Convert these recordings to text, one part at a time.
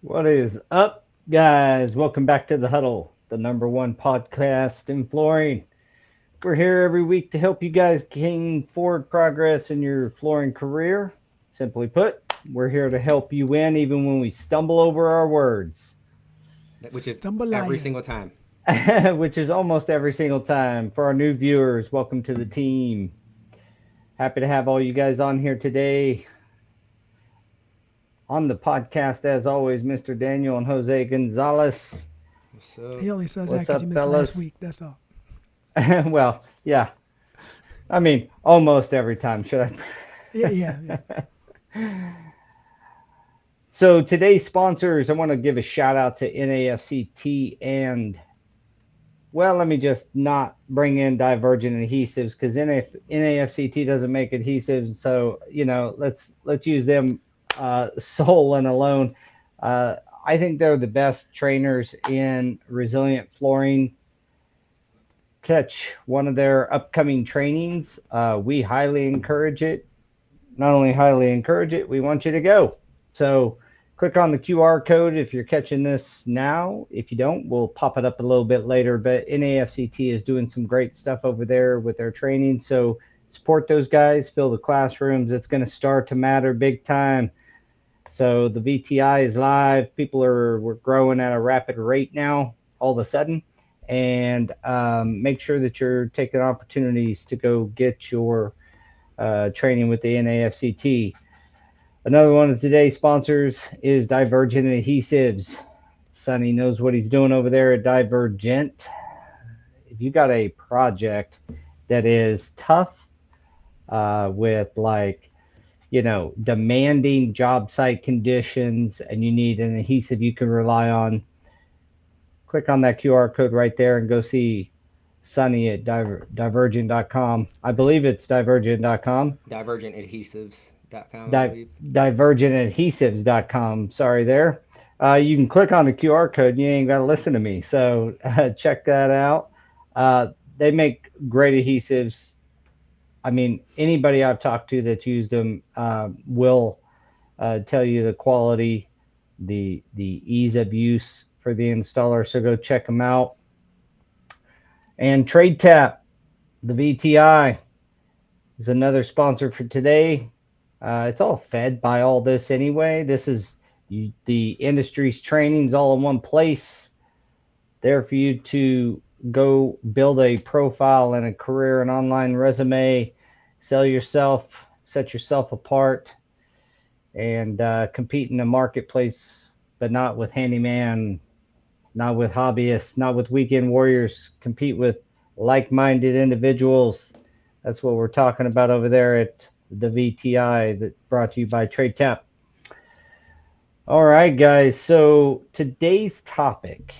What is up, guys? Welcome back to the Huddle, the number one podcast in flooring. We're here every week to help you guys gain forward progress in your flooring career. Simply put, we're here to help you win even when we stumble over our words, which is every Jambalaya. single time. which is almost every single time. For our new viewers, welcome to the team. Happy to have all you guys on here today. On the podcast, as always, Mr. Daniel and Jose Gonzalez. So He only says that What's because you up, missed last fellas? week. That's all. Well, yeah, I mean, almost every time, should Yeah, yeah, yeah. I? So today's sponsors, I want to give a shout out to NAFCT and well, let me just not bring in Divergent adhesives because NAFCT doesn't make adhesives, so let's use them sole and alone. Uh, I think they're the best trainers in resilient flooring. Catch one of their upcoming trainings. We highly encourage it. Not only highly encourage it, we want you to go. So click on the QR code if you're catching this now. If you don't, we'll pop it up a little bit later. But NAFCT is doing some great stuff over there with their training. So support those guys, fill the classrooms. It's going to start to matter big time. So the VTI is live. We're growing at a rapid rate now, all of a sudden. And make sure that you're taking opportunities to go get your training with the NAFCT. Another one of today's sponsors is Divergent Adhesives. Sonny knows what he's doing over there at Divergent. If you got a project that is tough with demanding job site conditions and you need an adhesive you can rely on, click on that QR code right there and go see Sonny at divergent.com. I believe it's divergent.com. divergentadhesives.com, I Di- believe. divergentadhesives.com. Sorry there. You can click on the QR code and you ain't got to listen to me. So check that out. They make great adhesives. I mean, anybody I've talked to that's used them will tell you the quality, the ease of use for the installer. So go check them out. And Trade Tap, the VTI, is another sponsor for today. It's all fed by all this anyway. This is the industry's trainings all in one place. There for you to go build a profile and a career and online resume, sell yourself, set yourself apart, and compete in the marketplace, but not with handyman, not with hobbyists, not with weekend warriors. Compete with like-minded individuals. That's what we're talking about over there at the VTI that brought to you by Trade Tap. All right, guys. So today's topic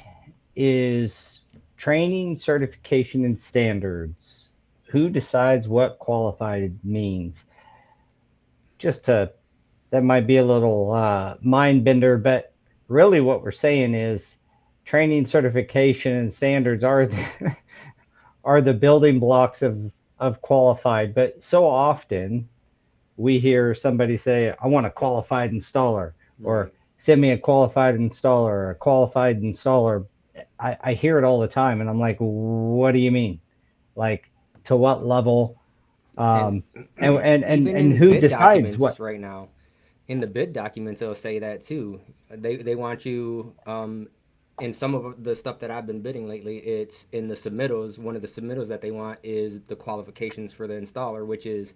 is training, certification, and standards. Who decides what qualified means? Just to that might be a little mind bender, but really what we're saying is training, certification, and standards are are the building blocks of qualified. But so often we hear somebody say, I want a qualified installer, or Right. send me a qualified installer, or a qualified installer. I hear it all the time, and I'm like, what do you mean? Like, to what level? And Um, and even and in who bid decides documents what? right now, in the bid documents, they'll say that too. They want you, in some of the stuff that I've been bidding lately, it's in the submittals. One of the submittals that they want is the qualifications for the installer, which is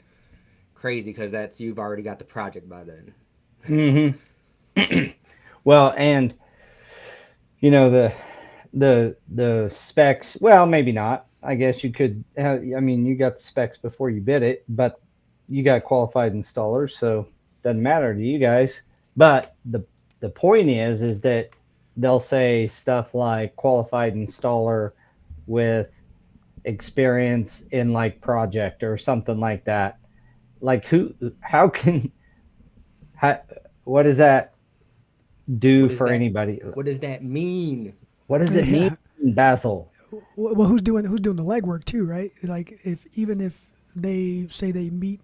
crazy because that's you've already got the project by then. Hmm. Well, and the specs. Well, maybe not. I guess you could. I mean, you got the specs before you bid it, but you got qualified installers, so doesn't matter to you guys. But the point is that they'll say stuff like qualified installer with experience in like project or something like that. Like who? How can? How, what does that do What does for that? anybody? What does that mean? What does it mean, Yeah. Basil? Well, who's doing the legwork too, right? Like if they say they meet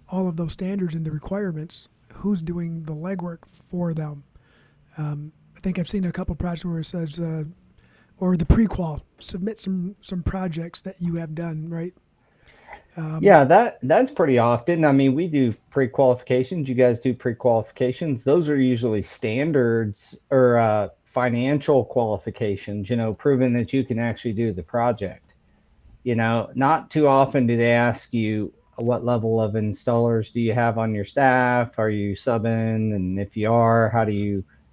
all of those standards and the requirements, who's doing the legwork for them? think I've seen a couple projects where it says, or the prequal, submit some projects that you have done, right? Yeah, that's pretty often. I mean, we do pre-qualifications. You guys do pre-qualifications. Those are usually standards or financial qualifications, proving that you can actually do the project. Not too often do they ask you what level of installers do you have on your staff? Are you subbing? And if you are, how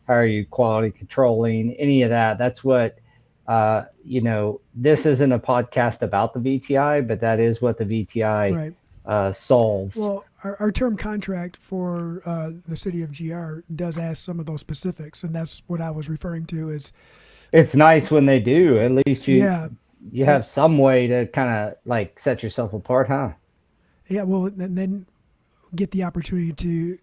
are you quality controlling? Any of that. That's what this isn't a podcast about the VTI, but that is what the VTI Right. solves. Well, our term contract for the city of GR does ask some of those specifics, and that's what I was referring to. Is It's nice when they do. At least yeah, you eh, have some way to kind of like set yourself apart, huh? yeah. Well, and then get the opportunity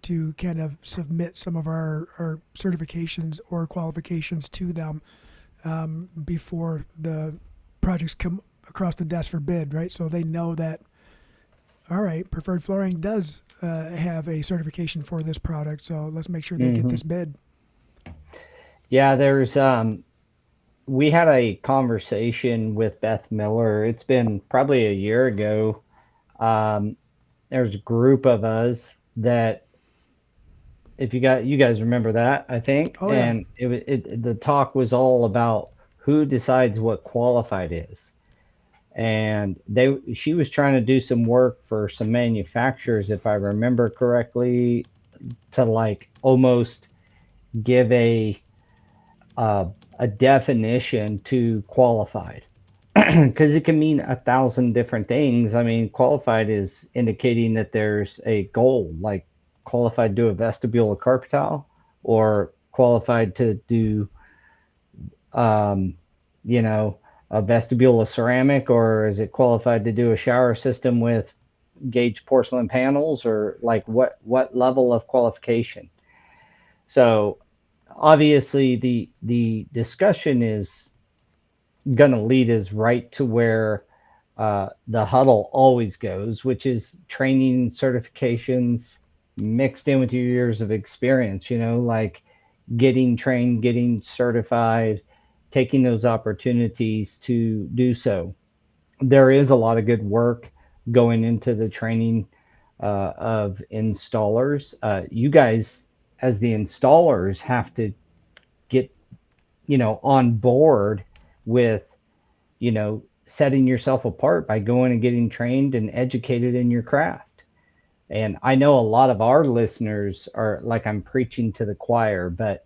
to kind of submit some of our certifications or qualifications to them before the projects come across the desk for bid, right? So they know that, all right, Preferred Flooring does have a certification for this product, so let's make sure they get Hmm. this bid. Yeah, we had a conversation with Beth Miller. It's been probably a year ago. Um, there's a group of us that, if you guys remember that, I think, Oh yeah, and the talk was all about who decides what qualified is. And she was trying to do some work for some manufacturers, if I remember correctly, to like almost give uh, a definition to qualified, because it can mean 1,000 different things. I mean, qualified is indicating that there's a goal, like qualified to do a vestibule or carpet tile, or qualified to do, um, you know, a vestibule of ceramic, or is it qualified to do a shower system with gauge porcelain panels, or like what level of qualification? So obviously the discussion is going to lead us right to where the huddle always goes, which is training certifications mixed in with your years of experience, like getting trained, getting certified, taking those opportunities to do so. There is a lot of good work going into the training of installers. You guys, as the installers, have to get on board with setting yourself apart by going and getting trained and educated in your craft. And I know a lot of our listeners are like, I'm preaching to the choir, but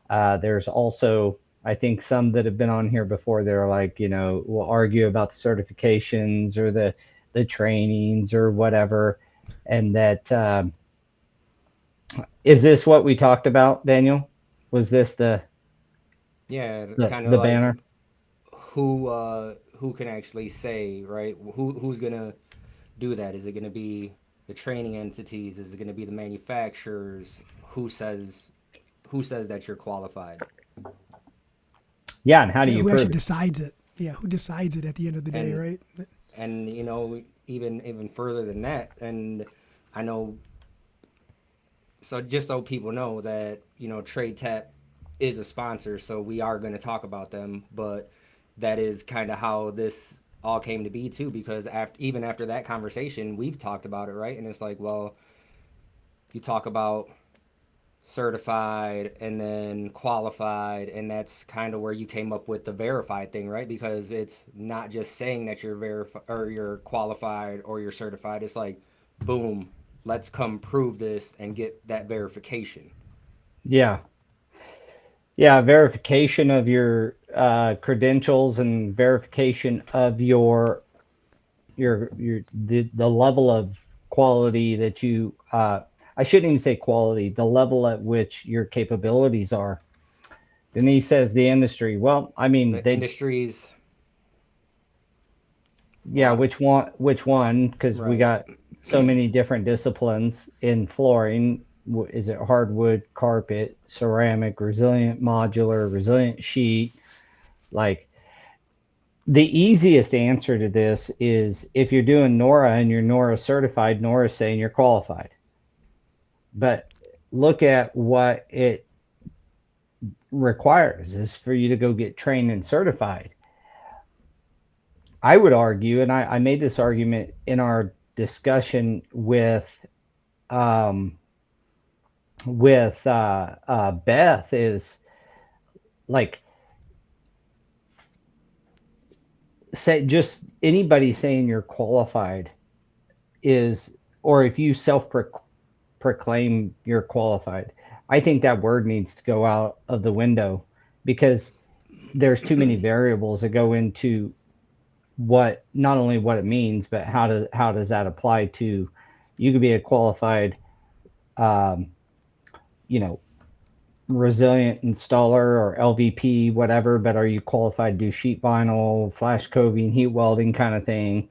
there's also, I think, some that have been on here before. They're like, will argue about the certifications or the trainings or whatever. And that is this what we talked about, Daniel? Was this Yeah, the kind of the like banner? who can actually say, right? Who's gonna do that? Is it gonna be the training entities? Is it gonna be the manufacturers? Who says that you're qualified? Yeah, and how do Yeah, you who actually prove it? decides it? Yeah, who decides it at the end of the day, And right? even further than that, and I know, so just so people know that Trade Tap is a sponsor, so we are going to talk about them, but that is kind of how this all came to be too, because even after that conversation we've talked about it, right? And it's like, well, you talk about certified and then qualified, and that's kind of where you came up with the verified thing, right? Because it's not just saying that you're verified or you're qualified or you're certified. It's like, boom, let's come prove this and get that verification. Yeah. Yeah, verification of your credentials and verification of the level of quality that you I shouldn't even say quality, the level at which your capabilities are. Denise says the industry. Well, I mean, The industries, yeah, well, which one? Because we right. got so many different disciplines in flooring. Is it hardwood, carpet, ceramic, resilient modular, resilient sheet? Like, the easiest answer to this is if you're doing NORA and you're NORA certified, NORA is saying you're qualified. But look at requires is for you to go get trained and certified. I would argue, and I made this argument in our discussion um, with Beth, is like, say just anybody saying you're qualified is, or if you proclaim you're qualified, I think that word needs to go out of the window, because there's too many variables that go into what, not only what it means, but how does that apply to, you could be a qualified um, you know, resilient installer or LVP, whatever, but are you qualified to do sheet vinyl, flash coving, heat welding kind of thing?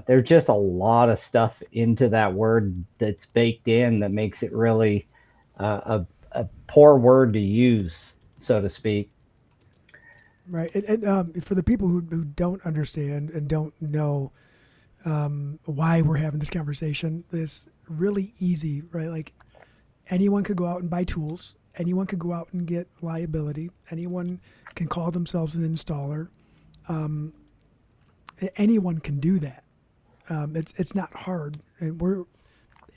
There's just a lot of stuff into that word that's baked in that makes it really a poor word to use, so to speak. Right. And for the people who don't understand and don't know why we're having this conversation, it's really easy, right? Like anyone could go out and buy tools. Anyone could go out and get liability. Anyone can call themselves an installer. Um, Anyone can do that. It's not hard, and we're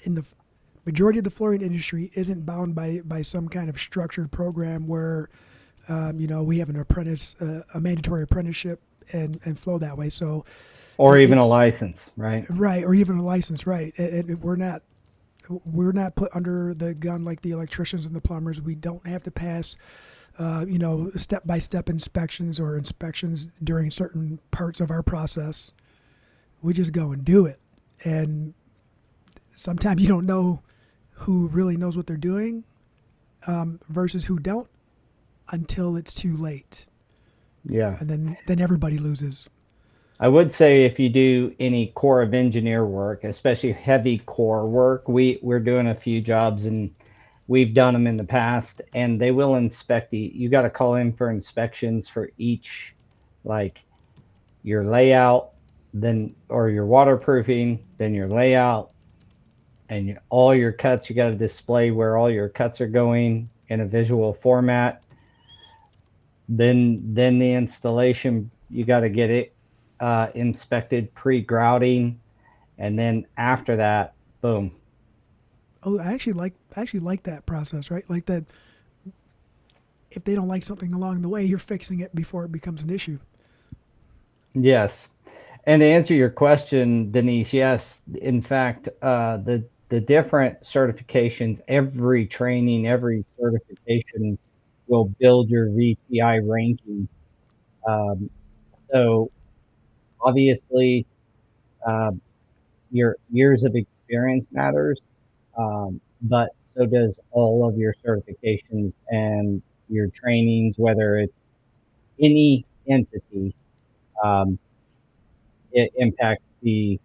in the majority of the flooring industry isn't bound by some kind of structured program where we have an apprentice, a mandatory apprenticeship, and flow that way. So Or even a it's license, right? right, or even a license, right? And we're not put under the gun like the electricians and the plumbers. We don't have to pass, step by step inspections or inspections during certain parts of our process. We just go and do it. And sometimes you don't know who really knows what they're doing versus who don't until it's too late. Yeah. And then everybody loses. I would say if you do any Corps of Engineer work, especially heavy core work, we're doing a few jobs and we've done them in the past, and they will inspect you got to call in for inspections for each, like your layout, then, or your waterproofing, then your layout, and all your cuts. You got to display where all your cuts are going in a visual format. Then the installation, you got to get it inspected pre-grouting, and then after that, boom. Oh, I actually like that process, right? Like that. If they don't like something along the way, you're fixing it before it becomes an issue. Yes. And to answer your question, Denise, yes, in fact, the different certifications, every training, every certification will build your VTI ranking. Um, so obviously, uh, your years of experience matters, but so does all of your certifications and your trainings, whether it's any entity. Um, it impacts the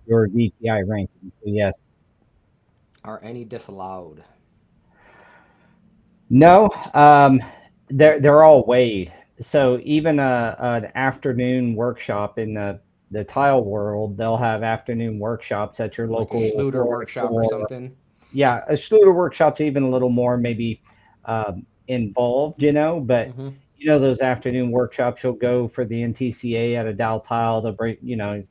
your DTI ranking. So yes, Are any disallowed? no, they're all weighed. So even an afternoon workshop in the tile world, they'll have afternoon workshops at your Like a local Schluter flooring workshop or store. something? Yeah, a Schluter workshop's even a little more maybe involved, but Mm-hmm. those afternoon workshops, you'll go for the NTCA at a Dow Tile to break,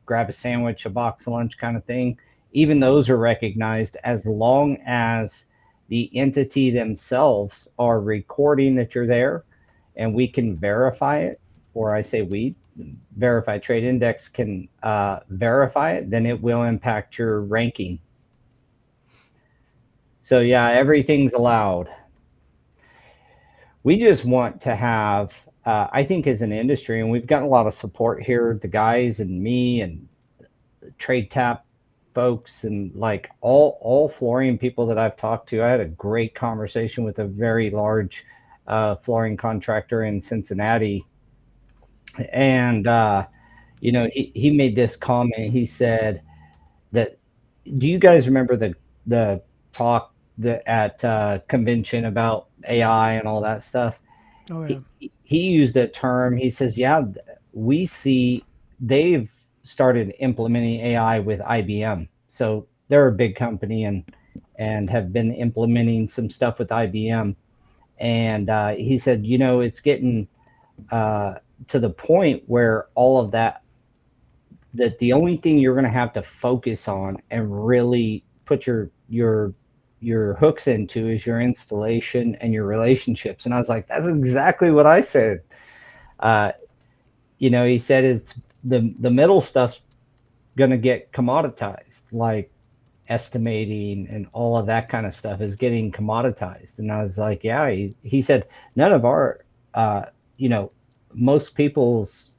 grab a sandwich, a box of lunch kind of thing. Even those are recognized as long as the entity themselves are recording that you're there, and we can verify it, or I say we, Verified Trade Index can verify it, then it will impact your ranking. So yeah, everything's allowed. We just want to have, I think, as an industry, and we've gotten a lot of support here, the guys and me and trade tap folks, and like all flooring people that I've talked to. I had a great conversation with a very large flooring contractor in Cincinnati, and he made this comment. He said that, do you guys remember the talk that at convention about AI and all that stuff? Oh yeah. He used a term. He says, "Yeah, we see they've started implementing AI with IBM. So they're a big company and have been implementing some stuff with IBM. And he said, it's getting uh, to the point where all of that the only thing you're going to have to focus on and really put your hooks into is your installation and your relationships. And I was like, that's exactly what I said. Uh, he said it's the middle stuff's going to get commoditized, like estimating and all of that kind of stuff is getting commoditized. And I was like, yeah. He said none of our, uh, you know, most people's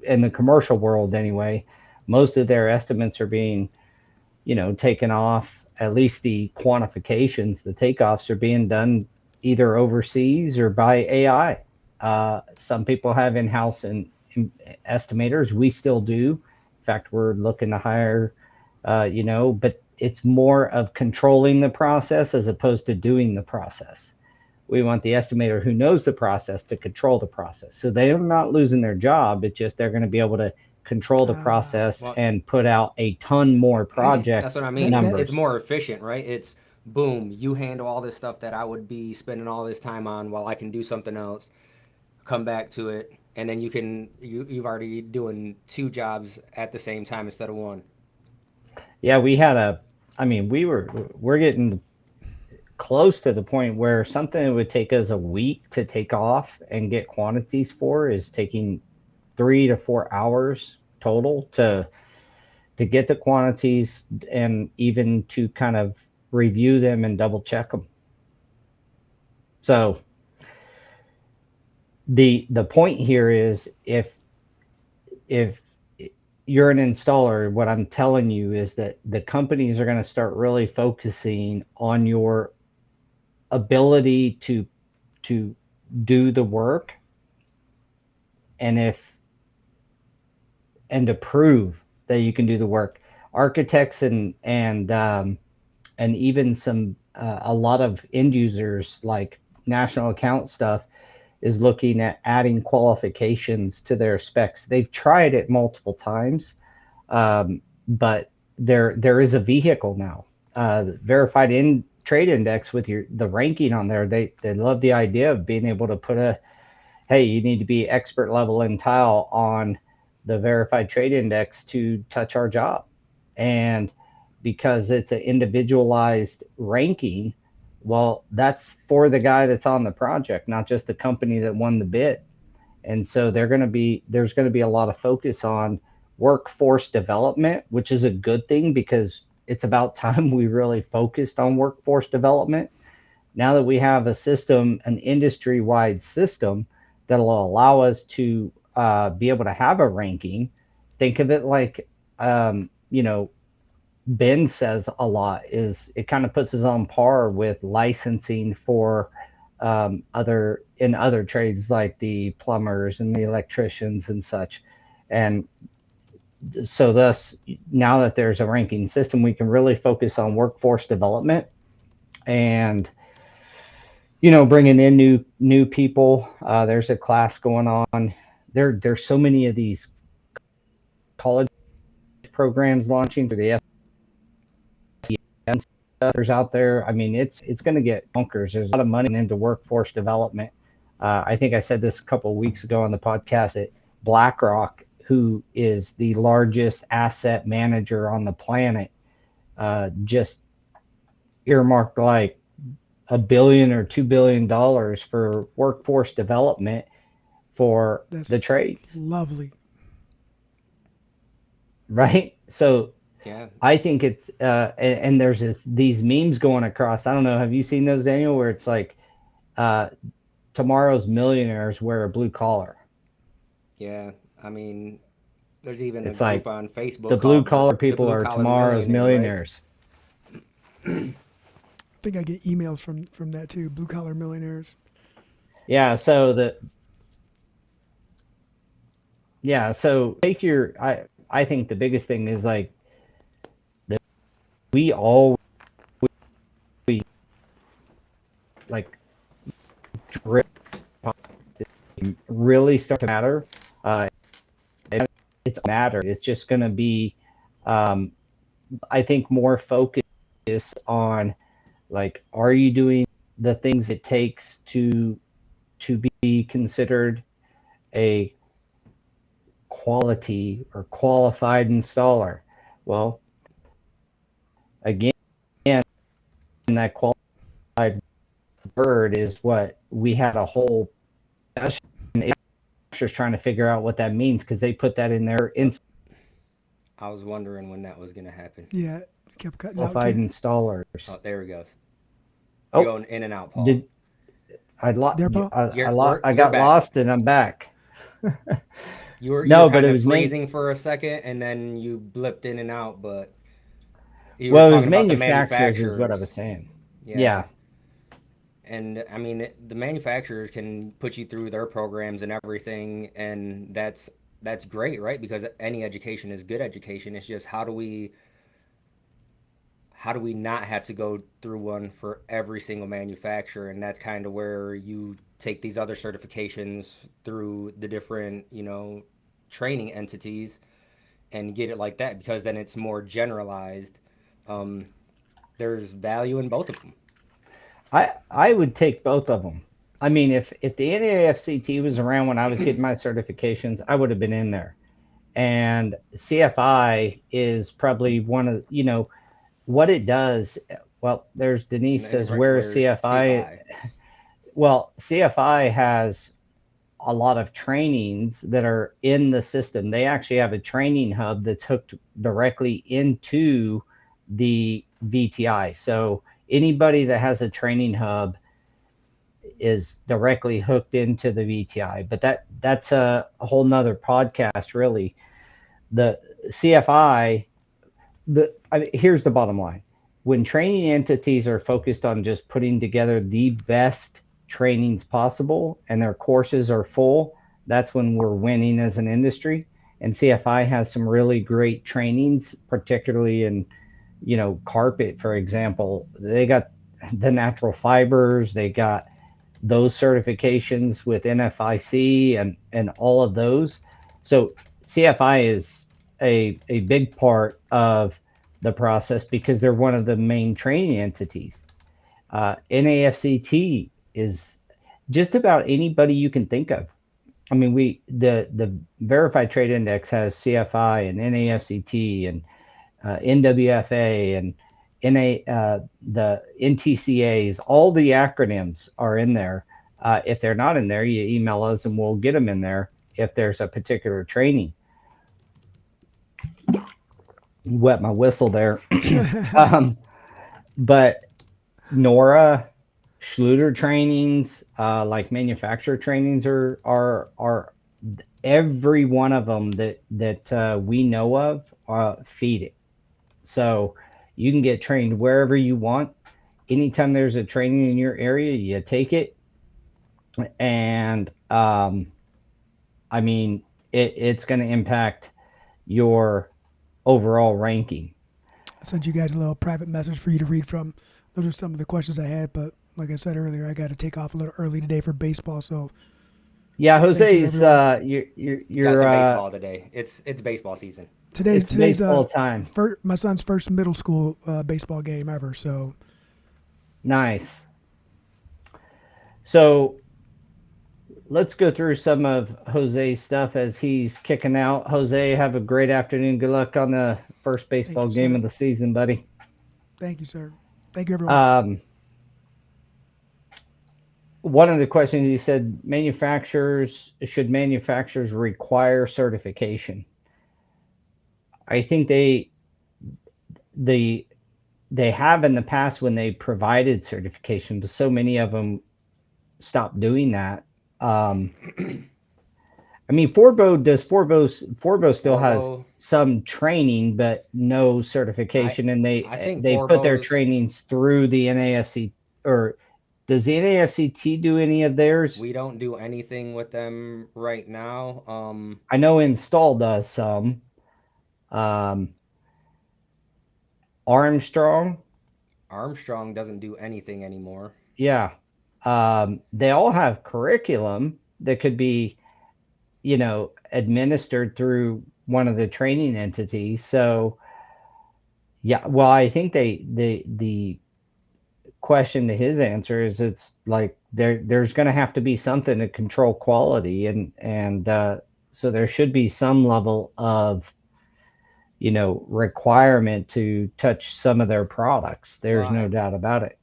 in the commercial world anyway, most of their estimates are being taken off. At least the quantifications, the takeoffs are being done either overseas or by AI. Some people have in-house and estimators. We still do. In fact, we're looking to hire, but it's more of controlling the process as opposed to doing the process. We want the estimator who knows the process to control the process. So they're not losing their job. It's just they're going to be able to control the process Well, and put out a ton more that's project what I mean. That that It's numbers. more efficient, right? It's boom, you handle all this stuff that I would be spending all this time on while I can do something else, come back to it, and then you've already doing two jobs at the same time instead of one. Yeah, I mean, we're getting close to the point where something that would take us a week to take off and get quantities for is taking 3 to 4 hours total to get the quantities and even to kind of review them and double check them. So the point here is if you're an installer, what I'm telling you is that the companies are going to start really focusing on your ability to do the work and if and to prove that you can do the work. Architects and even some a lot of end users like national account stuff is looking at adding qualifications to their specs. They've tried it multiple times, but there is a vehicle now, verified in trade index with the ranking on there. They love the idea of being able to put a hey, you need to be expert level in tile on the verified trade index to touch our job. And because it's an individualized ranking, well, that's for the guy that's on the project, not just the company that won the bid. And so there's going to be a lot of focus on workforce development, which is a good thing because it's about time we really focused on workforce development. Now that we have a system, an industry wide system that'll allow us to be able to have a ranking, think of it like, Ben says a lot is it kind of puts us on par with licensing for other trades like the plumbers and the electricians and such. And so thus now that there's a ranking system, we can really focus on workforce development and bringing in new people. There's a class going on. There's so many of these college programs launching for the SEN stuff. There's out there. I mean, it's going to get bonkers. There's a lot of money into workforce development. I think I said this a couple of weeks ago on the podcast that BlackRock, who is the largest asset manager on the planet, just earmarked like $1 billion or $2 billion for workforce development for that's the trades, lovely. right? So Yeah, I think it's and there's these memes going across. I don't know. Have you seen those, Daniel? Where it's like uh, tomorrow's millionaires wear a blue collar. yeah. I mean, there's even a It's group like on the Facebook blue called collar the people Blue are Collar tomorrow's Millionaire, right? millionaires. I think I get emails from that too. Blue collar millionaires. Yeah. So take your. I think the biggest thing is like that we all like drip really start to matter. Uh, it's matter. It's just going to be, um, I think, more focus on like, are you doing the things it takes to be considered a quality or qualified installer. Well, again, that qualified word is what we had a whole discussion trying to figure out what that means because they put that in there in Oh, I was wondering when that was going to happen. Yeah, it kept cutting out qualified too. Oh, installers. there we go. You're Oh, going in and out, Paul. did I There, Paul. I You're got back. lost and I'm back. You were No, but kind it of was freezing for a second, and then you blipped in and out. But you were well, it was talking about the manufacturers is what I manufacturers. was saying. Yeah, Yeah, and I mean the manufacturers can put you through their programs and everything, and that's great, right? Because any education is good education. It's just how do we not have to go through one for every single manufacturer? And that's kind of where you take these other certifications through the different, training entities and get it like that, because then it's more generalized. Um, there's value in both of them. I would take both of them. I mean, if the NAFCT was around when I was getting my certifications, I would have been in there. And CFI is probably one of what it does. Well, there's Denise says Right where is where CFI? CFI. Well, CFI has a lot of trainings that are in the system. They actually have a training hub that's hooked directly into the VTI. So anybody that has a training hub is directly hooked into the VTI. But that's a whole nother podcast, really. The CFI, here's the bottom line: when training entities are focused on just putting together the best trainings possible and their courses are full, that's when we're winning as an industry. And CFI has some really great trainings, particularly in carpet, for example. They got the natural fibers, they got those certifications with NFIC and all of those. So CFI is a big part of the process because they're one of the main training entities. NAFCT is just about anybody you can think of. I mean, the Verified Trade Index has CFI and NAFCT and NWFA and the NTCAs. All the acronyms are in there. If they're not in there, you email us and we'll get them in there if there's a particular training. Wet my whistle there. um, but Nora, Schluter trainings, like manufacturer trainings are every one of them that we know of feed it. So you can get trained wherever you want. Anytime there's a training in your area, you take it. And I mean, it's going to impact your overall ranking. I sent you guys a little private message for you to read from. Those are some of the questions I had, but like I said earlier, I got to take off a little early today for baseball. So Yeah, thank you, Jose's everyone. Got you're some baseball today. It's baseball season. Today's it's today's baseball time. my son's first middle school baseball game ever. So Nice. So let's go through some of Jose's stuff as he's kicking out. Jose, have a great afternoon. Good luck on the first thank baseball you, game sir. of the season, buddy. Thank you, sir. Thank you, everyone. Um, One of the questions you said should manufacturers require certification? I think the they have in the past when they provided certification, but so many of them stopped doing that. Um, I mean, Forbo still has Forbo, some training, but no I certification, and I think they put their Forbo's. trainings through the NAFC. Or does the NAFCT do any of theirs? We don't do anything with them right now. I know Install does some. Um, Armstrong, Armstrong doesn't do anything anymore. yeah. They all have curriculum that could be, administered through one of the training entities. So, yeah, well, I think the question to his answer is it's like there's going to have to be something to control quality, and so there should be some level of requirement to touch some of their products. Well, There's no doubt about it.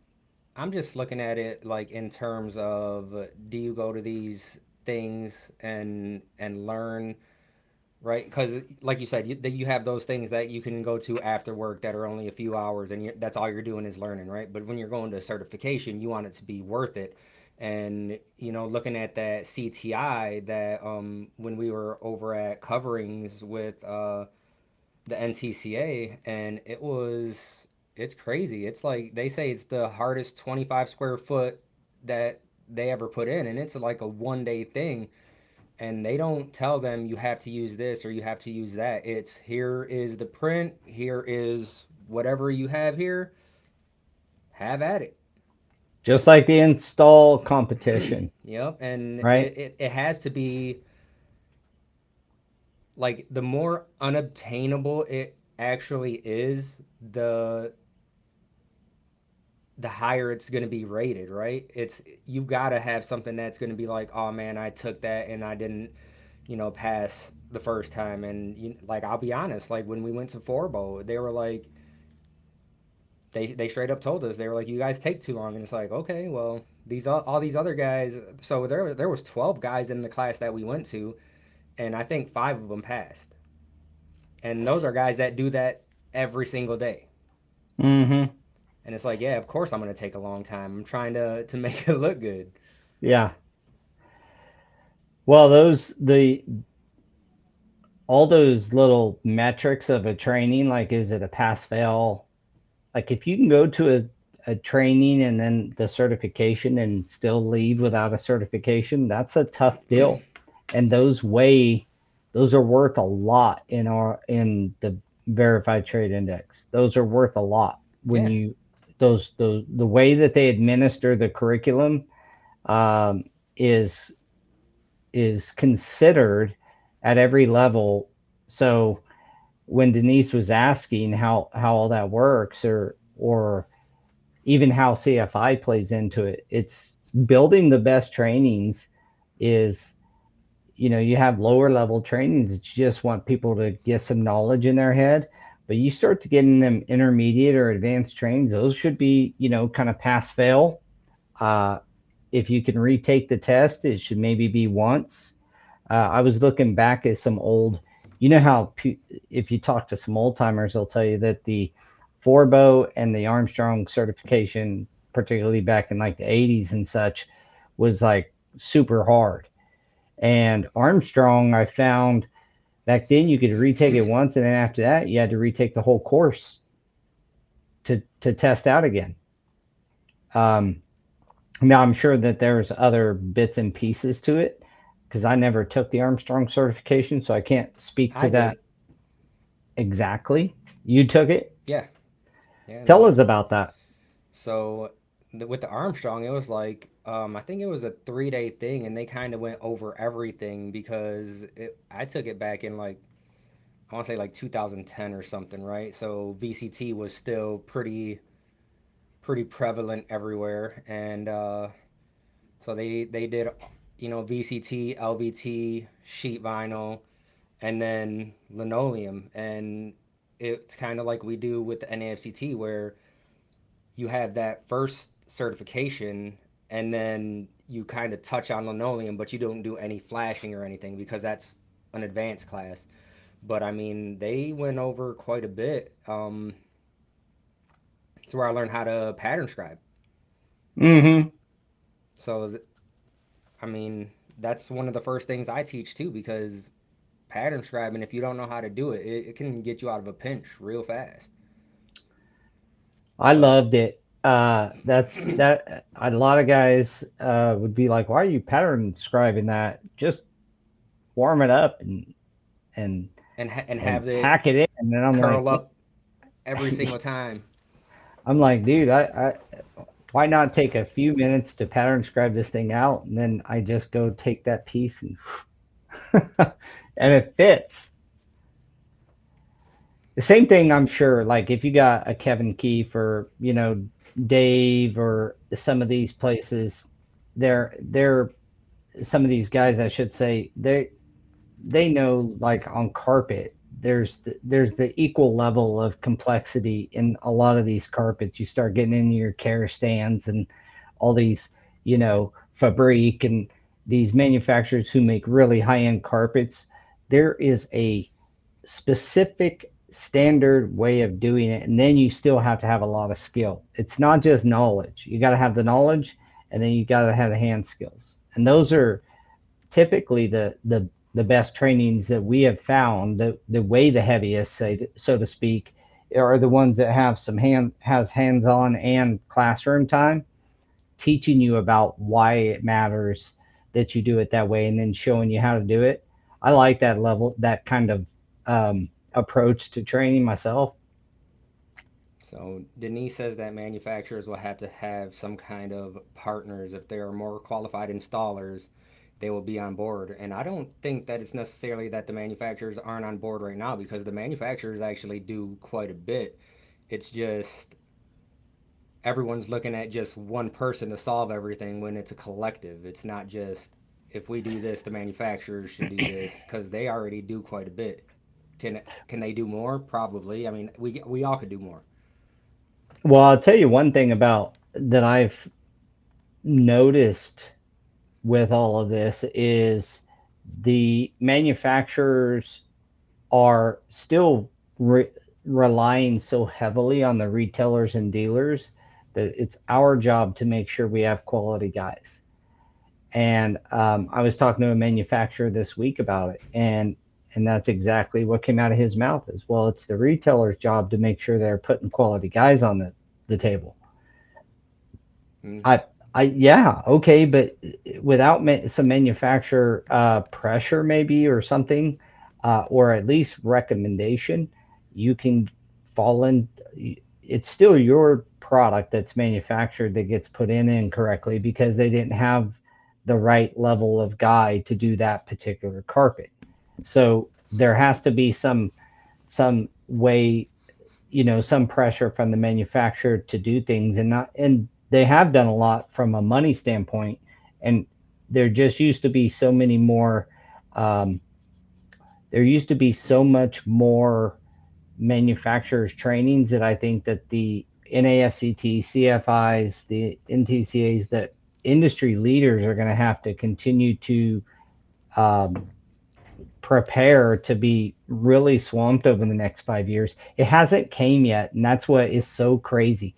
I'm just looking at it like in terms of do you go to these things and learn, right? Because like you said, that you have those things that you can go to after work that are only a few hours, and that's all you're doing is learning, right? But when you're going to certification, you want it to be worth it. And looking at that CTI, that when we were over at coverings with the NTCA, and it's crazy. It's like they say it's the hardest 25 square foot that they ever put in, and it's like a 1 day thing. And they don't tell them you have to use this or you have to use that. It's here is the print, here is whatever you have here, have at it. Just like the install competition, Yep, and right? it has to be like the more unobtainable it actually is, the higher it's going to be rated, right? It's you got to have something that's going to be like, oh man, I took that and I didn't, pass the first time. And like I'll be honest, like when we went to Forbo, they were like, they straight up told us, they were like, you guys take too long. And it's like, okay, well, these all these other guys. So there was 12 guys in the class that we went to, and I think 5 of them passed. And those are guys that do that every single day. Mm-hmm. And it's like, yeah, of course I'm gonna take a long time. I'm trying to make it look good. Yeah. Well, all those little metrics of a training, like is it a pass fail? Like if you can go to a training and then the certification and still leave without a certification, that's a tough deal. And those are worth a lot in the verified trade index. Those are worth a lot when Yeah, you the way that they administer the curriculum um, is considered at every level. So when Denise was asking how all that works, or even how CFI plays into it, it's building the best trainings. Is you have lower level trainings that you just want people to get some knowledge in their head, but you start to get in them intermediate or advanced trains, those should be kind of pass fail. uh, if you can retake the test, it should maybe be once. I was looking back at some old, how if you talk to some old timers, they'll tell you that the Forbo and the Armstrong certification, particularly back in like the 80s and such, was like super hard. And Armstrong, I found back then you could retake it once, and then after that, you had to retake the whole course to test out again. Um, Now I'm sure that there's other bits and pieces to it because I never took the Armstrong certification, so I can't speak to I did. that exactly. You took it? Yeah, yeah, Tell no. us about that. So with the Armstrong, it was like I think it was a 3 day thing, and they kind of went over everything because I took it back in like I want to say like 2010 or something, right? So VCT was still pretty prevalent everywhere, and so they did VCT, LVT, sheet vinyl, and then linoleum, and it's kind of like we do with the NAFCT where you have that first certification and then you kind of touch on linoleum, but you don't do any flashing or anything because that's an advanced class. But I mean, they went over quite a bit. It's where I learned how to pattern scribe. Mm-hmm. So, I mean, that's one of the first things I teach too because pattern scribing, if you don't know how to do it, it can get you out of a pinch real fast. I But loved it. That's that. A lot of guys would be like, "Why are you pattern scribing that? Just warm it up and and and have it hack it in." And then curl up every single time. I'm like, dude, why not take a few minutes to pattern scribe this thing out, and then I just go take that piece and and it fits. The same thing, I'm sure. Like if you got a Kevin key for Dave or some of these places, they're some of these guys, I should say, they know, like on carpet, there's the equal level of complexity in a lot of these carpets. You start getting into your care stands and all these, Fabrique and these manufacturers who make really high end carpets. There is a specific standard way of doing it, and then you still have to have a lot of skill. It's not just knowledge. You got to have the knowledge, and then you got to have the hand skills, and those are typically the best trainings that we have found. The way the heaviest, say, so to speak, are the ones that have some hands on and classroom time, teaching you about why it matters that you do it that way, and then showing you how to do it. I like that level, that kind of approach to training myself. So Denise says that manufacturers will have to have some kind of partners. If there are more qualified installers, they will be on board. And I don't think that it's necessarily that the manufacturers aren't on board right now, because the manufacturers actually do quite a bit. It's just everyone's looking at just one person to solve everything when it's a collective. It's not just, if we do this, the manufacturers should do this, because they already do quite a bit. Can they do more? Probably. I mean, we all could do more. Well, I'll tell you one thing about that I've noticed with all of this is the manufacturers are still relying so heavily on the retailers and dealers that it's our job to make sure we have quality guys. And I was talking to a manufacturer this week about it, and that's exactly what came out of his mouth as well. It's the retailer's job to make sure they're putting quality guys on the table. Mm. I, yeah, okay, but without some manufacturer pressure, maybe, or something, or at least recommendation, you can fall in. It's still your product that's manufactured that gets put in incorrectly because they didn't have the right level of guy to do that particular carpet. So there has to be some way, some pressure from the manufacturer to do things, and not, and they have done a lot from a money standpoint, and there just used to be so many more, um, there used to be so much more manufacturers trainings that I think that the NAFCT, CFIs, the NTCAs, that industry leaders are going to have to continue to um, prepare to be really swamped over the next 5 years. It hasn't came yet, and that's what is so crazy.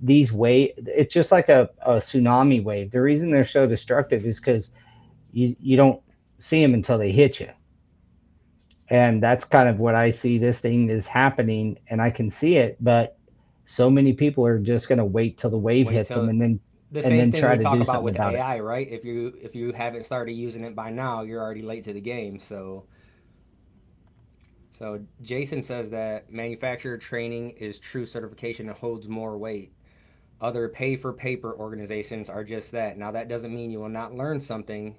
These it's just like a tsunami wave. The reason they're so destructive is because you don't see them until they hit you, and that's kind of what I see. This thing is happening, and I can see it, but so many people are just going to wait till the wave Wait hits them, till and then the same thing try we to talk do about something with about it. AI, right? If you haven't started using it by now, you're already late to the game. So Jason says that manufacturer training is true certification and holds more weight. Other pay for paper organizations are just that. Now that doesn't mean you will not learn something.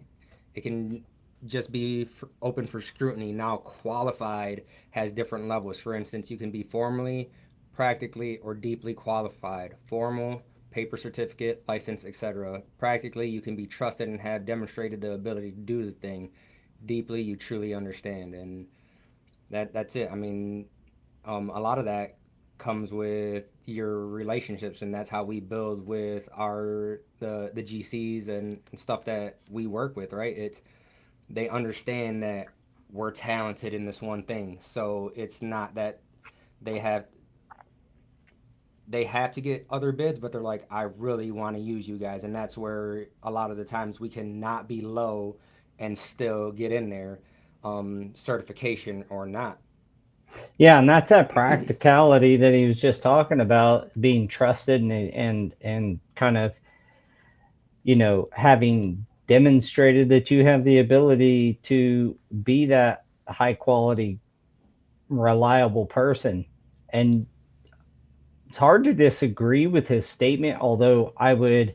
It can just be open for scrutiny. Now qualified has different levels. For instance, you can be formally, practically, or deeply qualified. Formal, paper certificate, license, etc. Practically, you can be trusted and have demonstrated the ability to do the thing. Deeply, you truly understand, and that's it. I mean, a lot of that comes with your relationships, and that's how we build with the GCs and stuff that we work with, right? It's they understand that we're talented in this one thing, so it's not that they have they have to get other bids, but they're like, I really want to use you guys, and that's where a lot of the times we cannot be low and still get in there, certification or not. Yeah, and that's that practicality that he was just talking about, being trusted and kind of, having demonstrated that you have the ability to be that high quality, reliable person. And it's hard to disagree with his statement, although I would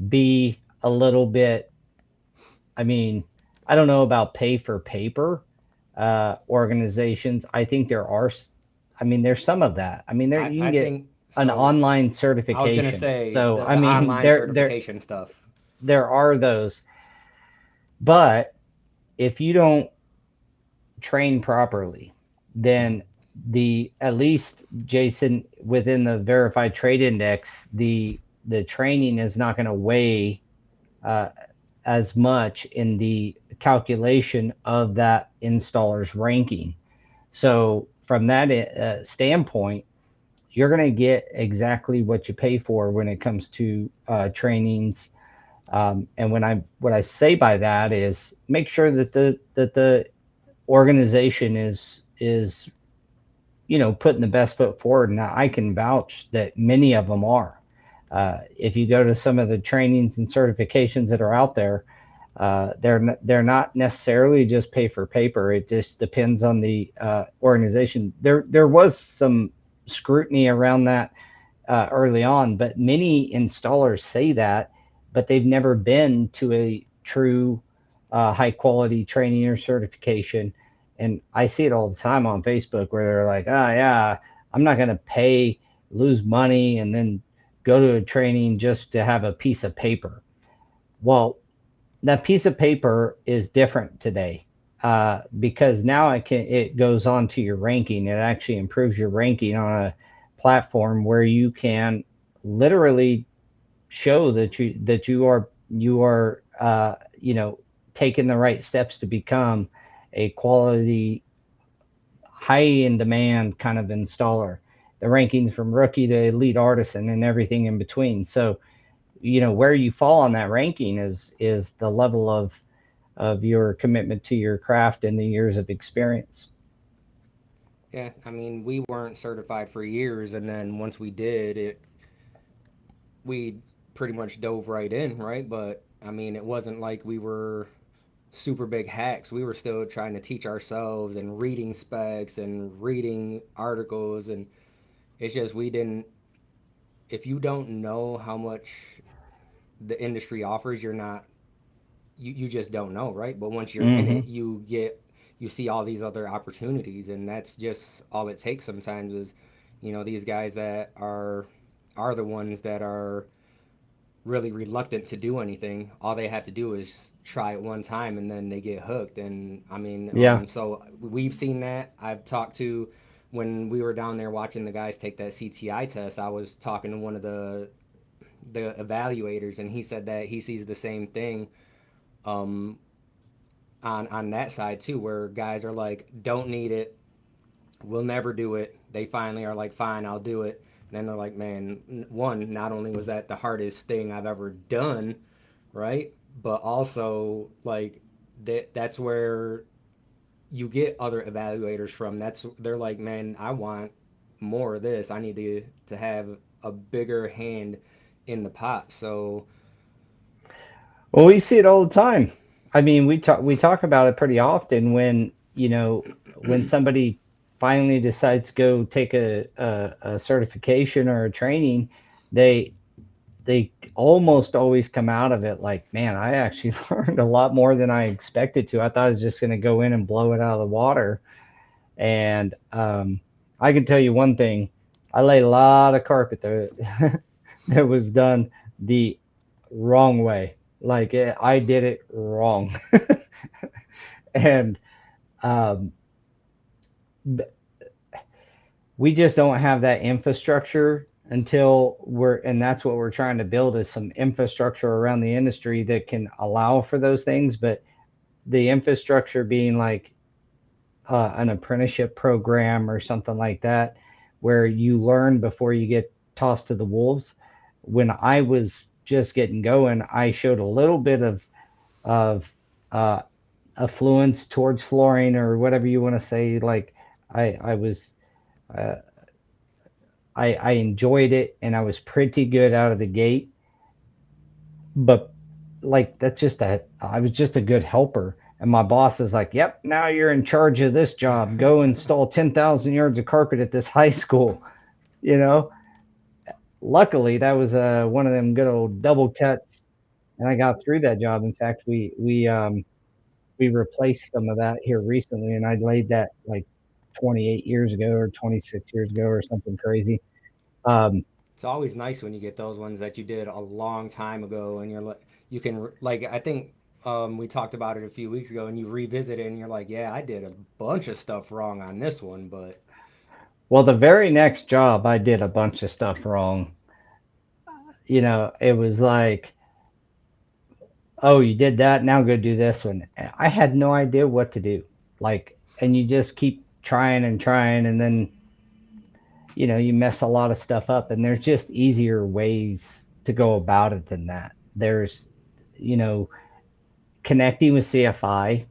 be a little bit, I mean, I don't know about pay for paper organizations. I think there are, I mean, there's some of that. I mean, there I, you can I get, think an So online I was gonna certification. say So I the mean, online certification stuff. there are those, but if you don't train properly, then the at least Jason within the verified trade index, the training is not going to weigh uh, as much in the calculation of that installer's ranking. So from that standpoint, you're going to get exactly what you pay for when it comes to trainings. And what I say by that is make sure that the organization is putting the best foot forward, and I can vouch that many of them are. If you go to some of the trainings and certifications that are out there, they're not necessarily just pay for paper. It just depends on the organization. There was some scrutiny around that early on, but many installers say that, but they've never been to a true high quality training or certification. And I see it all the time on Facebook where they're like, oh, yeah, I'm not going to pay, lose money, and then go to a training just to have a piece of paper. Well, that piece of paper is different today because now it goes on to your ranking. It actually improves your ranking on a platform where you can literally show that you are taking the right steps to become a quality, high in demand kind of installer. The rankings from rookie to elite artisan and everything in between. So where you fall on that ranking is the level of your commitment to your craft and the years of experience. Yeah, I mean, we weren't certified for years, and then once we did, it we pretty much dove right in, right? But I mean, it wasn't like we were super big hacks. We were still trying to teach ourselves and reading specs and reading articles, and it's just we didn't. If you don't know how much the industry offers, you're not you just don't know, right? But once you're in Hmm. it, you see all these other opportunities, and that's just all it takes sometimes is, these guys that are the ones that are really reluctant to do anything. All they have to do is try it one time, and then they get hooked. And I mean, Yeah. so we've seen that. I've talked to when we were down there watching the guys take that CTI test. I was talking to one of the evaluators, and he said that he sees the same thing um, on that side too, where guys are like, "Don't need it, we'll never do it." They finally are like, "Fine, I'll do it." And then they're like, "Man, one, not only was that the hardest thing I've ever done, right? But also like that's where you get other evaluators from. That's they're like, man, I want more of this. I need to have a bigger hand in the pot." So Well, we see it all the time. I mean, we talk about it pretty often when somebody finally decides to go take a certification or a training, they they almost always come out of it like, man, I actually learned a lot more than I expected to. I thought I was just going to go in and blow it out of the water. And I can tell you one thing: I laid a lot of carpet there that was done the wrong way. Like I did it wrong, and um, we just don't have that infrastructure until and that's what we're trying to build is some infrastructure around the industry that can allow for those things. But the infrastructure being like an apprenticeship program or something like that, where you learn before you get tossed to the wolves. When I was just getting going, I showed a little bit of uh, affluence towards flooring or whatever you want to say. Like I was uh, I enjoyed it and I was pretty good out of the gate, but like that's just a I was just a good helper. And my boss is like, "Yep, now you're in charge of this job. Go install 10,000 yards of carpet at this high school." You know, luckily that was one of them good old double cuts, and I got through that job. In fact, we replaced some of that here recently, and I laid that like 28 years ago or 26 years ago or something crazy. It's always nice when you get those ones that you did a long time ago, and you're like, you can like I think we talked about it a few weeks ago, and you revisit it, and you're like, yeah, I did a bunch of stuff wrong on this one, but Well, the very next job, I did a bunch of stuff wrong. It was like, oh, you did that. Now go do this one. I had no idea what to do. Like, and you just keep trying and trying, and then, you mess a lot of stuff up. And there's just easier ways to go about it than that. There's, you know, connecting with CFI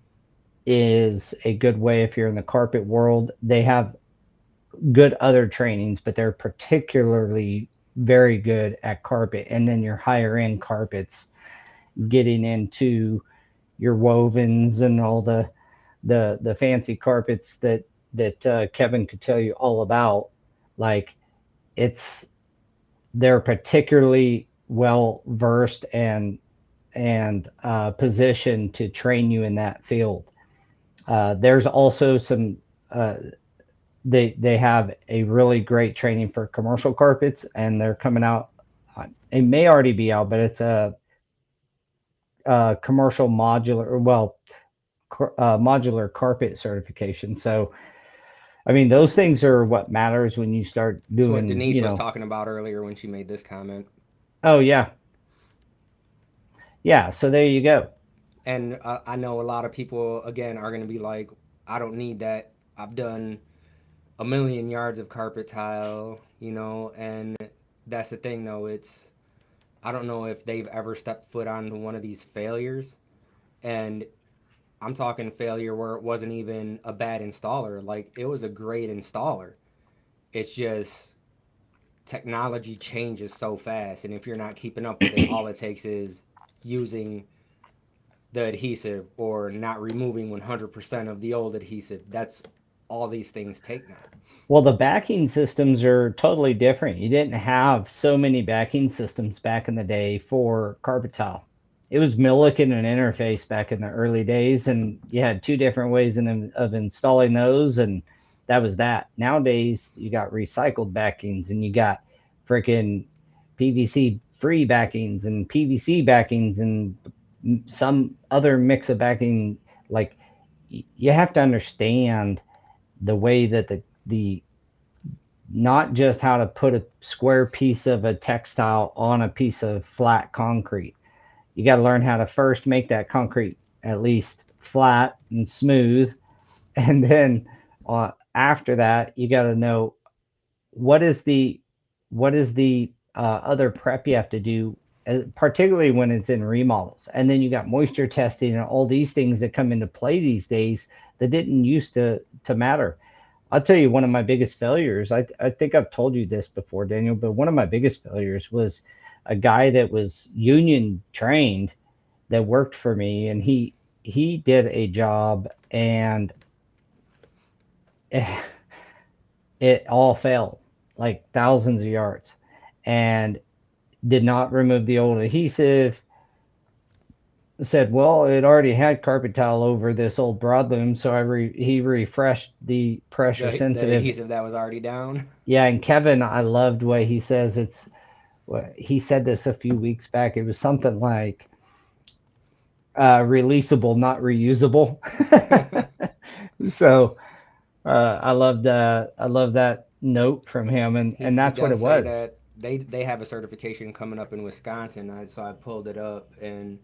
is a good way if you're in the carpet world. They have good other trainings, but they're particularly very good at carpet. And then your higher end carpets, getting into your wovens and all the fancy carpets that Kevin could tell you all about. Like, it's they're particularly well versed and positioned to train you in that field. There's also some they have a really great training for commercial carpets, and they're coming out. It may already be out, but it's a commercial modular, well, modular carpet certification. So, I mean, those things are what matters when you start it's what doing, Denise was talking about earlier when she made this comment. oh, yeah, yeah. So there you go. And I know a lot of people again are going to be like, I don't need that. I've done a million yards of carpet tile, and that's the thing though. I don't know if they've ever stepped foot onto one of these failures, and I'm talking failure where it wasn't even a bad installer. Like, it was a great installer. It's just technology changes so fast, and if you're not keeping up with it, all it takes is using the adhesive or not removing 100% of the old adhesive. That's all these things take now. Well, the backing systems are totally different. You didn't have so many backing systems back in the day for carpet tile. It was Milliken and Interface back in the early days, and you had two different ways of installing those, and that was that. Nowadays, you got recycled backings, and you got freaking PVC free backings and PVC backings and some other mix of backing. Like, you have to understand the way that the not just how to put a square piece of a textile on a piece of flat concrete. You got to learn how to first make that concrete at least flat and smooth, and then after that, you got to know what is the other prep you have to do, particularly when it's in remodels. And then you got moisture testing and all these things that come into play these days that didn't used to matter. I'll tell you, one of my biggest failures, I think I've told you this before, Daniel, but one of my biggest failures was a guy that was union trained that worked for me, and he did a job, and it, it all failed, like thousands of yards, and did not remove the old adhesive. Said, well, it already had carpet tile over this old broadloom, so he refreshed the pressure The sensitive. adhesive that was already down. Yeah, and Kevin, I loved what he says. He said this a few weeks back. It was something like releasable, not reusable. So I love that note from him, and He that's what it does say was. that they have a certification coming up in Wisconsin. So I pulled it up, and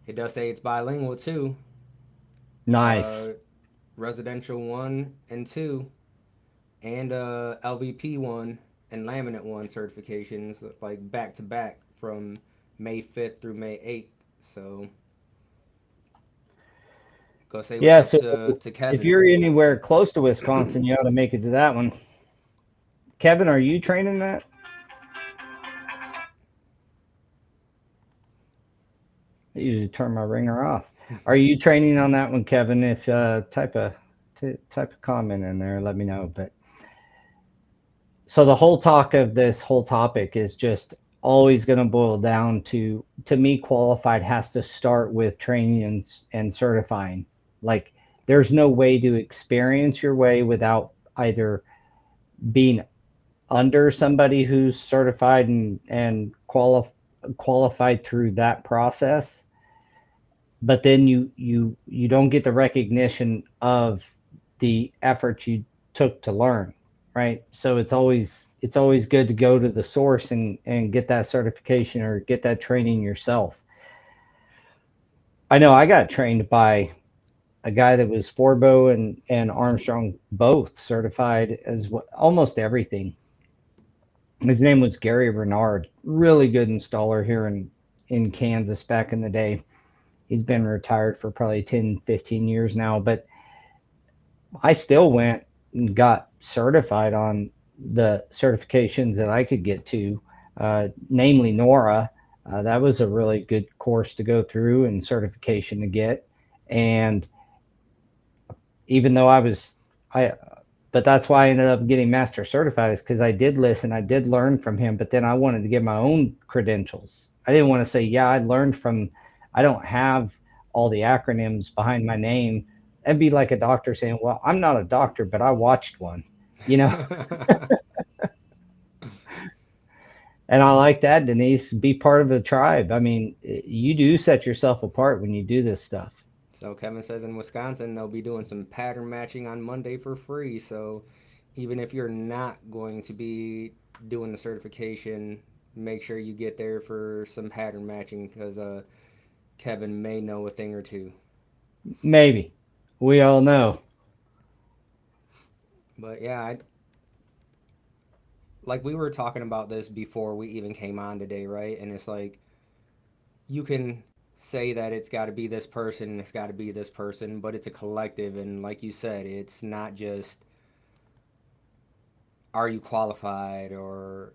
it does say it's bilingual too. Uh, Nice. Residential 1 and 2, and LVP 1 and laminate 1 certifications, like back to back from May 5th through May 8th. So go say what's Yeah, up so to if Kevin. you're anywhere close to Wisconsin, you ought to make it to that one. Kevin, are you training that? I usually turn my ringer off. Are you training on that one, Kevin? If type a comment in there, let me know. But so the whole talk of this whole topic is just always going to boil down to me, qualified has to start with training and certifying. Like, there's no way to experience your way without either being under somebody who's certified and qualified through that process, but then you don't get the recognition of the effort you took to learn, right? So it's always good to go to the source and get that certification or get that training yourself. I know I got trained by a guy that was Forbo and Armstrong both certified as almost everything. His name was Gary Renard, really good installer here in Kansas back in the day. He's been retired for probably 10, 15 years now, but I still went and got certified on the certifications that I could get to, namely NORA. That was a really good course to go through and certification to get. And even though I, but that's why I ended up getting master certified is because I did listen, I did learn from him, but then I wanted to get my own credentials. I didn't want to say, yeah, I learned from, I don't have all the acronyms behind my name. That'd be like a doctor saying, well, I'm not a doctor, but I watched one, you know? And I like that, Denise, be part of the tribe. I mean, you do set yourself apart when you do this stuff. So Kevin says in Wisconsin they'll be doing some pattern matching on Monday for free. So even if you're not going to be doing the certification, make sure you get there for some pattern matching because Kevin may know a thing or two. Maybe. We all know. But yeah, like we were talking about this before we even came on today, right? And it's like you can say that it's got to be this person, it's got to be this person, but it's a collective. And like you said, it's not just are you qualified or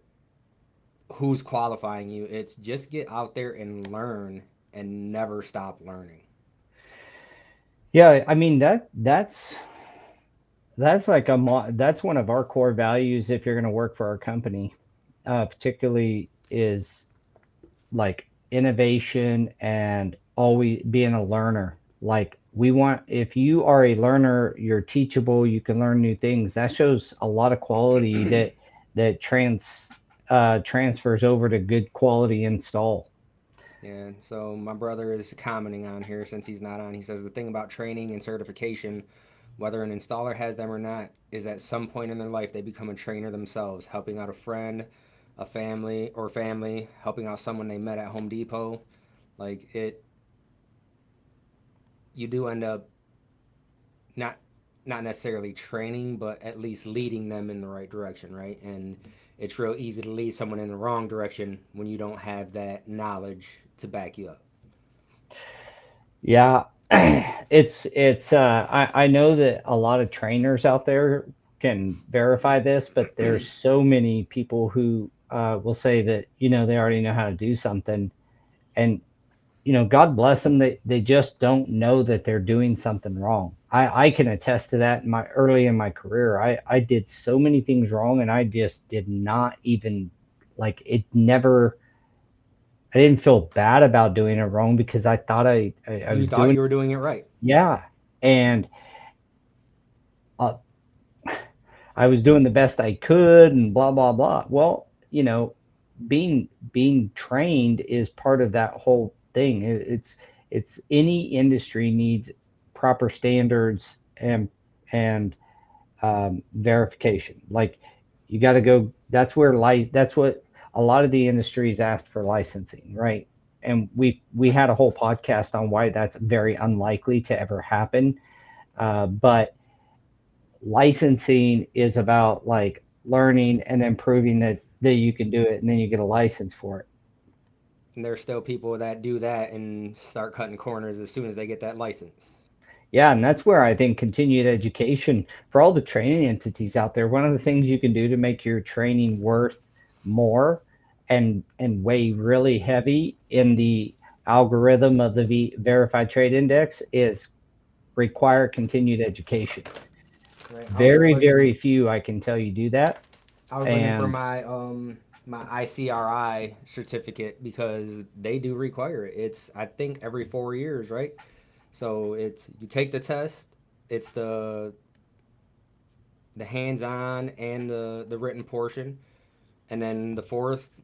who's qualifying you. It's just get out there and learn and never stop learning. Yeah, I mean that's like that's one of our core values if you're going to work for our company, particularly is like innovation and always being a learner. Like we want, if you are a learner, you're teachable, you can learn new things. That shows a lot of quality that transfers over to good quality install. Yeah, so my brother is commenting on here since he's not on. He says the thing about training and certification, whether an installer has them or not, is at some point in their life they become a trainer themselves, helping out a friend, a family, helping out someone they met at Home Depot. Like it, you do end up not not necessarily training, but at least leading them in the right direction, right? And it's real easy to lead someone in the wrong direction when you don't have that knowledge to back you up. Yeah, I know that a lot of trainers out there can verify this, but there's so many people who will say that, they already know how to do something. And, God bless them, they just don't know that they're doing something wrong. I can attest to that early in my career. I did so many things wrong and I just did not even like it never, I didn't feel bad about doing it wrong because I thought I You was thought doing, you were doing it right. yeah. And uh, I was doing the best I could and blah blah blah. Well, being trained is part of that whole thing. It's any industry needs proper standards and verification. Like you got to go. That's where That's what a lot of the industries asked for licensing, right? And we had a whole podcast on why that's very unlikely to ever happen. But licensing is about like learning and then proving that you can do it and then you get a license for it. And there's still people that do that and start cutting corners as soon as they get that license. Yeah, and that's where I think continued education for all the training entities out there, one of the things you can do to make your training worth more and weigh really heavy in the algorithm of the verified trade index is require continued education. Right. Very few I can tell you do that. I was looking for And my ICRI certificate because they do require it. It's I think every 4 years, right? So it's you take the test. It's the the hands-on and the written portion, and then the fourth,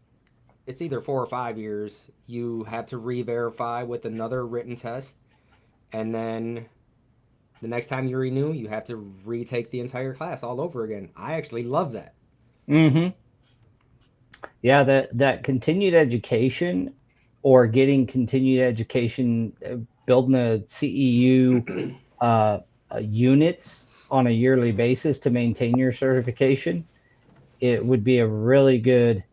it's either 4 or 5 years. You have to re-verify with another written test, and then the next time you renew, you have to retake the entire class all over again. I actually love that. Hmm. Yeah, that continued education or getting continued education, building a CEU units on a yearly basis to maintain your certification, it would be a really good,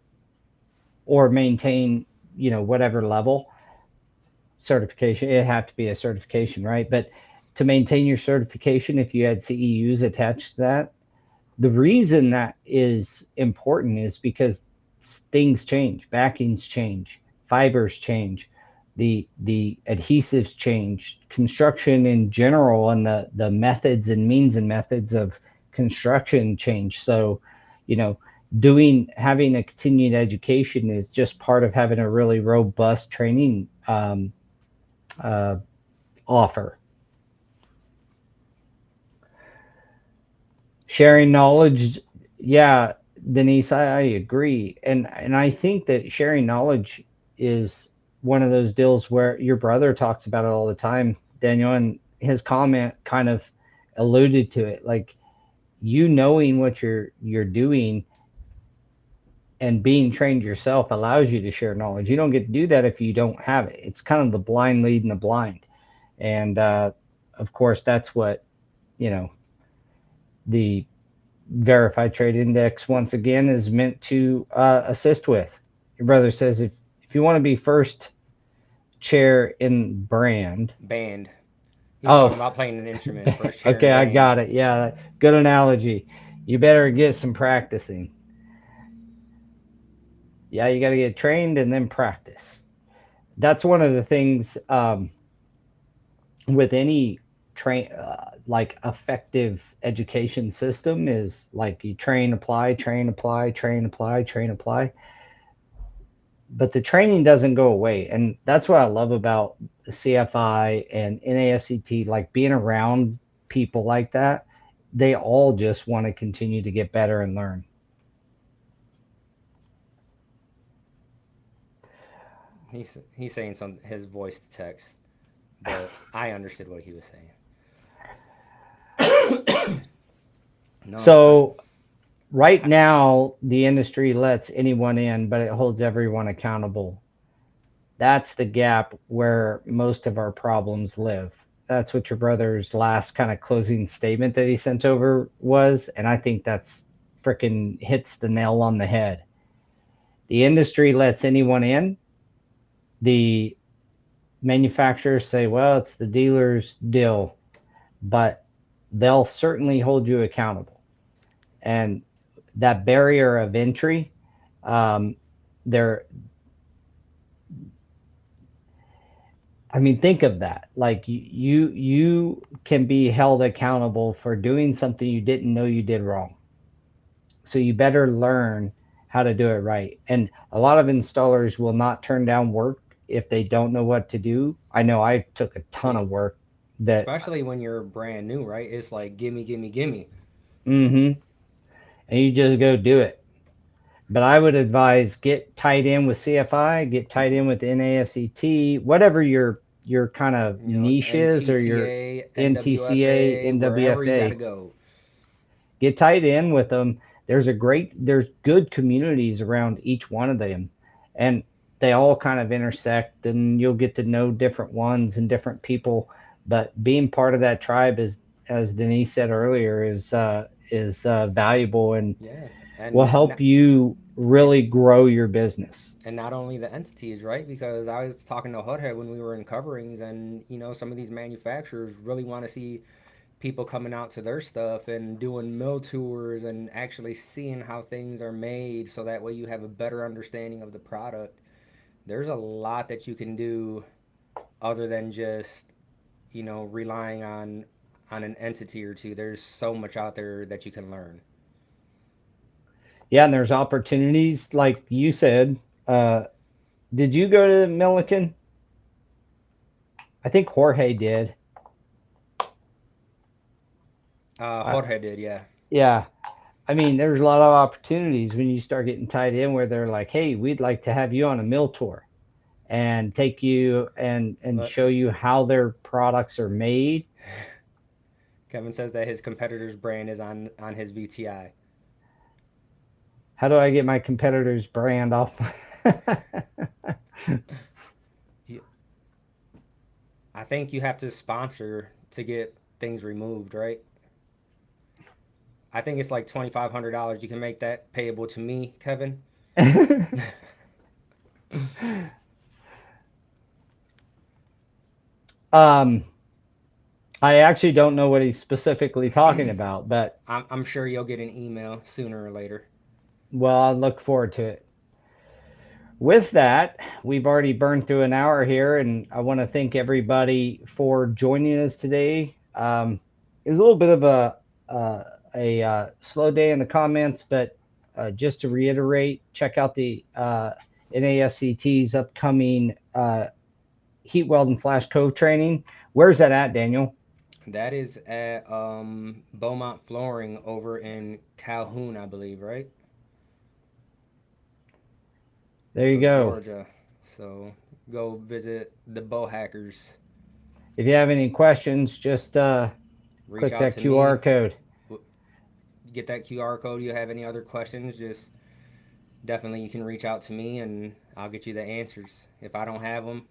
or maintain, whatever level certification. It have to be a certification, right? But to maintain your certification, if you had CEUs attached to that, the reason that is important is because things change, backings change, fibers change, the adhesives change, construction in general, and the methods and means and methods of construction change. So, you know, doing having a continued education is just part of having a really robust training uh, offer. Sharing knowledge, yeah, Denise, I agree. And I think that sharing knowledge is one of those deals where your brother talks about it all the time, Daniel, and his comment kind of alluded to it. Like, you knowing what you're doing and being trained yourself allows you to share knowledge. You don't get to do that if you don't have it. It's kind of the blind leading the blind. And of course, that's what, you know, the verified trade index once again is meant to assist with. Your brother says, if you want to be first chair in brand. Band. He's talking Oh, about playing an instrument, first chair okay, in I band. got it. Yeah, good analogy. You better get some practicing. Yeah, you got to get trained and then practice. That's one of the things, with any like effective education system, is like you train, apply, train, apply, train, apply, train, apply. But the training doesn't go away. And that's what I love about the CFI and NAFCT, like being around people like that. They all just want to continue to get better and learn. He's saying some his voice to text, but I understood what he was saying. No, So right now, the industry lets anyone in, but it holds everyone accountable. That's the gap where most of our problems live. That's what your brother's last kind of closing statement that he sent over was. And I think that's freaking hits the nail on the head. The industry lets anyone in. The manufacturers say, well, it's the dealer's deal, but they'll certainly hold you accountable. And that barrier of entry, um, there, I mean, think of that. Like, you can be held accountable for doing something you didn't know you did wrong. So you better learn how to do it right. And a lot of installers will not turn down work if they don't know what to do. I know I took a ton yeah, of work that, especially when you're brand new, right? It's like gimme, gimme, gimme. mm-hmm, and you just go do it. But I would advise get tied in with CFI, get tied in with NAFCT, whatever your kind of You know, niche is, or your NTCA, NTCA, NWFA, wherever you got to NWFA. go. Get tied in with them. There's good communities around each one of them, and they all kind of intersect, and you'll get to know different ones and different people. But being part of that tribe is, as Denise said earlier, is valuable and Yeah, will help you really grow your business. and not only the entities, right? Because I was talking to Hoodhead when we were in coverings, and some of these manufacturers really want to see people coming out to their stuff and doing mill tours and actually seeing how things are made, so that way you have a better understanding of the product. There's a lot that you can do other than just relying on an entity or two. There's so much out there that you can learn. Yeah, and there's opportunities, like you said. Uh, did you go to Milliken? I think Jorge did. Hothead did, yeah. Yeah. I mean, there's a lot of opportunities when you start getting tied in where they're like, "Hey, we'd like to have you on a mill tour and take you and Look, show you how their products are made." Kevin says that his competitor's brand is on his VTI. How do I get my competitor's brand off? He, I think you have to sponsor to get things removed, right? I think it's like $2,500. You can make that payable to me, Kevin. um, I actually don't know what he's specifically talking about, but I'm sure you'll get an email sooner or later. well, I look forward to it. With that, we've already burned through an hour here, and I want to thank everybody for joining us today. It's a little bit of a slow day in the comments, but just to reiterate, check out the NAFCT's upcoming heat weld and flash cove training. Where's that at, Daniel? That is at Beaumont Flooring over in Calhoun, I believe, right? There you So go. Georgia. So go visit the Bow Hackers. If you have any questions, just Reach click out that to QR me. code. Get that QR code. You have any other questions? Just definitely you can reach out to me and I'll get you the answers. If I don't have them,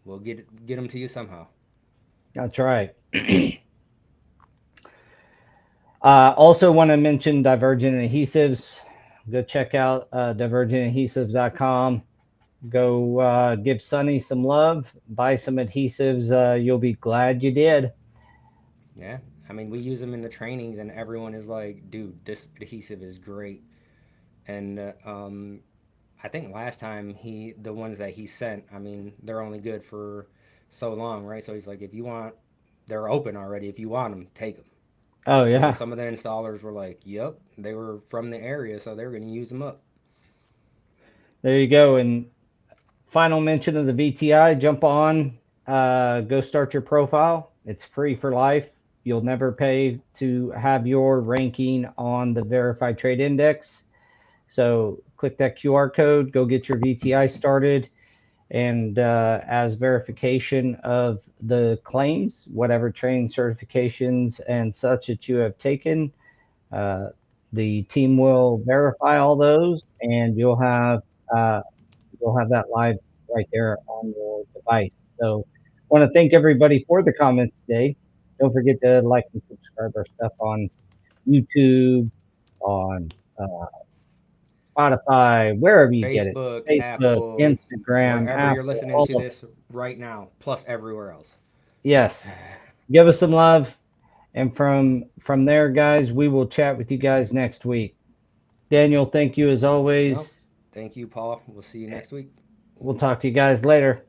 we'll get them to you somehow. That's right. Also, want to mention Divergent Adhesives. Go check out divergentadhesives.com. Go give Sunny some love. Buy some adhesives. You'll be glad you did. Yeah. I mean, we use them in the trainings and everyone is like, dude, this adhesive is great. And I think last time the ones that he sent, I mean, they're only good for so long, right? So he's like, if you want, they're open already. If you want them, take them. Oh, So yeah. some of the installers were like, yep, they were from the area, so they were going to use them up. There you go. And final mention of the VTI jump on, go start your profile. It's free for life. You'll never pay to have your ranking on the Verified Trade Index. So click that QR code, go get your VTI started. And as verification of the claims, whatever training certifications and such that you have taken, uh, the team will verify all those, and uh, you'll have that live right there on your device. So, I want to thank everybody for the comments today. Don't forget to like and subscribe our stuff on YouTube, on Spotify, wherever you get it, Facebook, Facebook, Apple, Instagram, wherever you're Apple, listening all to of it. this right now, plus everywhere else. Yes, give us some love, and from there, guys, we will chat with you guys next week. Daniel, thank you as No, always. thank you, Paul. We'll see you next week. We'll talk to you guys later.